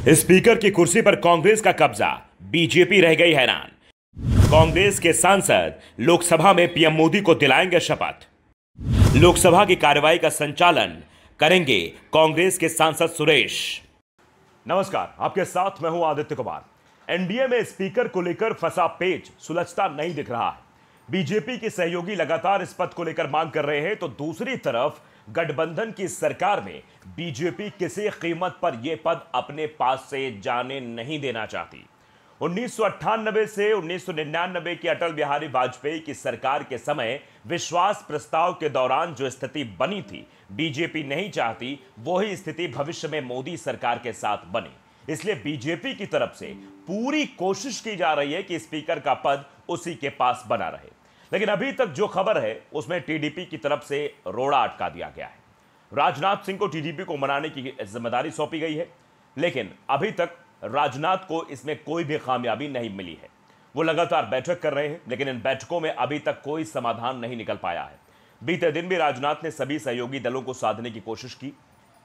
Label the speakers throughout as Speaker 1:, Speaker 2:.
Speaker 1: Speaker की कुर्सी पर कांग्रेस का कब्जा, बीजेपी रह गई हैरान। कांग्रेस के सांसद लोकसभा में पीएम मोदी को दिलाएंगे शपथ। लोकसभा की कार्रवाई का संचालन करेंगे कांग्रेस के सांसद सुरेश। नमस्कार, आपके साथ मैं हूं आदित्य कुमार। एनडीए में स्पीकर को लेकर फंसा पेच सुलझता नहीं दिख रहा है। बीजेपी के सहयोगी लगातार इस पद को लेकर मांग कर रहे हैं, तो दूसरी तरफ गठबंधन की सरकार में बीजेपी किसी कीमत पर यह पद अपने पास से जाने नहीं देना चाहती। 1998 से 1999 की अटल बिहारी वाजपेयी की सरकार के समय विश्वास प्रस्ताव के दौरान जो स्थिति बनी थी, बीजेपी नहीं चाहती वही स्थिति भविष्य में मोदी सरकार के साथ बने। इसलिए बीजेपी की तरफ से पूरी कोशिश की जा रही है कि स्पीकर का पद उसी के पास बना रहे। लेकिन अभी तक जो खबर है उसमें टीडीपी की तरफ से रोड़ा अटका दिया गया है। राजनाथ सिंह को टीडीपी को मनाने की जिम्मेदारी सौंपी गई है, लेकिन अभी तक राजनाथ को इसमें कोई भी कामयाबी नहीं मिली है। वो लगातार बैठक कर रहे हैं, लेकिन इन बैठकों में अभी तक कोई समाधान नहीं निकल पाया है। बीते दिन भी राजनाथ ने सभी सहयोगी दलों को साधने की कोशिश की।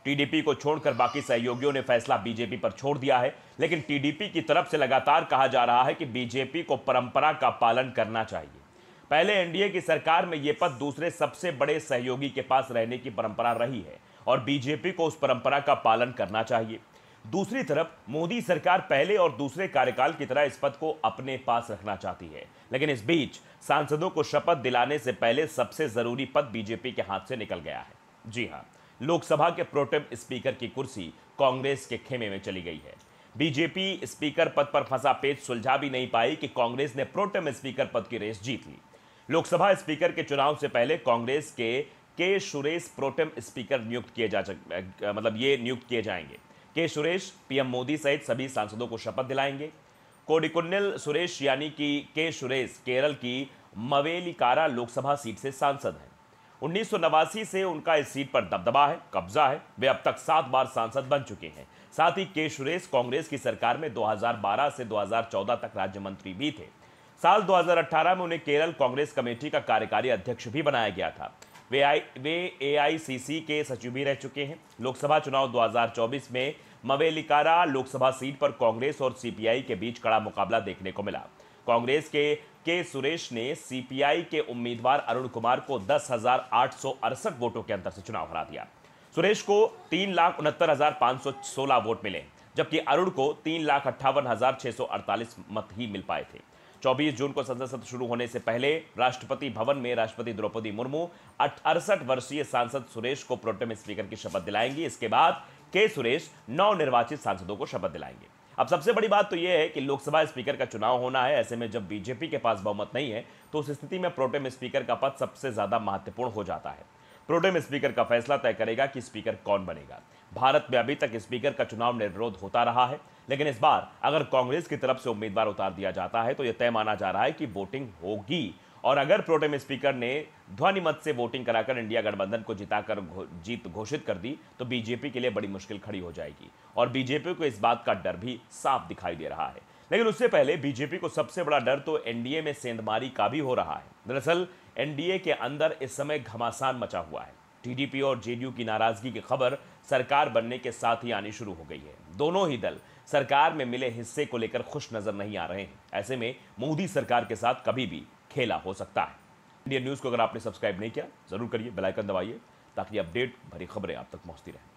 Speaker 1: टीडीपी को छोड़कर बाकी सहयोगियों ने फैसला बीजेपी पर छोड़ दिया है, लेकिन टीडीपी की तरफ से लगातार कहा जा रहा है कि बीजेपी को परंपरा का पालन करना चाहिए। पहले एनडीए की सरकार में यह पद दूसरे सबसे बड़े सहयोगी के पास रहने की परंपरा रही है और बीजेपी को उस परंपरा का पालन करना चाहिए। दूसरी तरफ मोदी सरकार पहले और दूसरे कार्यकाल की तरह इस पद को अपने पास रखना चाहती है, लेकिन इस बीच सांसदों को शपथ दिलाने से पहले सबसे जरूरी पद बीजेपी के हाथ से निकल गया है। जी हां, लोकसभा के प्रोटेम स्पीकर की कुर्सी कांग्रेस के खेमे में चली गई है। बीजेपी स्पीकर पद पर फंसा पेच सुलझा भी नहीं पाई कि कांग्रेस ने प्रोटेम स्पीकर पद की रेस जीत ली। लोकसभा स्पीकर के चुनाव से पहले कांग्रेस के सुरेश प्रोटेम स्पीकर नियुक्त किए जाएंगे। के सुरेश पीएम मोदी सहित सभी सांसदों को शपथ दिलाएंगे। कोडिकुन्निल सुरेश यानी कि के सुरेश केरल की मवेलिकारा लोकसभा सीट से सांसद हैं। 1989 से उनका इस सीट पर दबदबा है, कब्जा है। वे अब तक 7 बार सांसद बन चुके हैं। साथ ही के सुरेश कांग्रेस की सरकार में 2012 से 2014 तक राज्य मंत्री भी थे। साल 2018 में उन्हें केरल कांग्रेस कमेटी का कार्यकारी अध्यक्ष भी बनाया गया था। वे एआईसीसी के सचिव भी रह चुके हैं। लोकसभा चुनाव 2024 में मवेलिकारा लोकसभा सीट पर कांग्रेस और सीपीआई के बीच कड़ा मुकाबला देखने को मिला। कांग्रेस के सुरेश ने सीपीआई के उम्मीदवार अरुण कुमार को 10,868 वोटों के अंतर से चुनाव हरा दिया। सुरेश को 3,69,516 वोट मिले, जबकि अरुण को 3,58,648 मत ही मिल पाए थे। 24 जून को संसद सत्र शुरू होने से पहले राष्ट्रपति भवन में राष्ट्रपति द्रौपदी मुर्मू 68 वर्षीय सांसद सुरेश को प्रोटेम स्पीकर की शपथ दिलाएंगी। इसके बाद के सुरेश नवनिर्वाचित सांसदों को शपथ दिलाएंगे। अब सबसे बड़ी बात तो यह है कि लोकसभा स्पीकर का चुनाव होना है। ऐसे में जब बीजेपी के पास बहुमत नहीं है, तो उस स्थिति में प्रोटेम स्पीकर का पद सबसे ज्यादा महत्वपूर्ण हो जाता है। प्रोटेम स्पीकर का फैसला तय करेगा कि स्पीकर कौन बनेगा। भारत में अभी तक स्पीकर का चुनाव निर्विरोध होता रहा है, लेकिन इस बार अगर कांग्रेस की तरफ से उम्मीदवार उतार दिया जाता है तो यह तय माना जा रहा है कि वोटिंग होगी, और अगर प्रोटेम स्पीकर ने ध्वनि मत से वोटिंग कराकर इंडिया गठबंधन को जिताकर जीत घोषित कर दी तो बीजेपी के लिए बड़ी मुश्किल खड़ी हो जाएगी, और बीजेपी को इस बात का डर भी साफ दिखाई दे रहा है। लेकिन उससे पहले बीजेपी को सबसे बड़ा डर तो एनडीए में सेंधमारी का भी हो रहा है। दरअसल एनडीए के अंदर इस समय घमासान मचा हुआ है। टीडीपी और जेडीयू की नाराजगी की खबर सरकार बनने के साथ ही आनी शुरू हो गई है। दोनों ही दल सरकार में मिले हिस्से को लेकर खुश नजर नहीं आ रहे हैं। ऐसे में मोदी सरकार के साथ कभी भी खेला हो सकता है। इंडियन न्यूज़ को अगर आपने सब्सक्राइब नहीं किया, जरूर करिए, बेल आइकन दबाइए, ताकि अपडेट भरी खबरें आप तक पहुंचती रहें।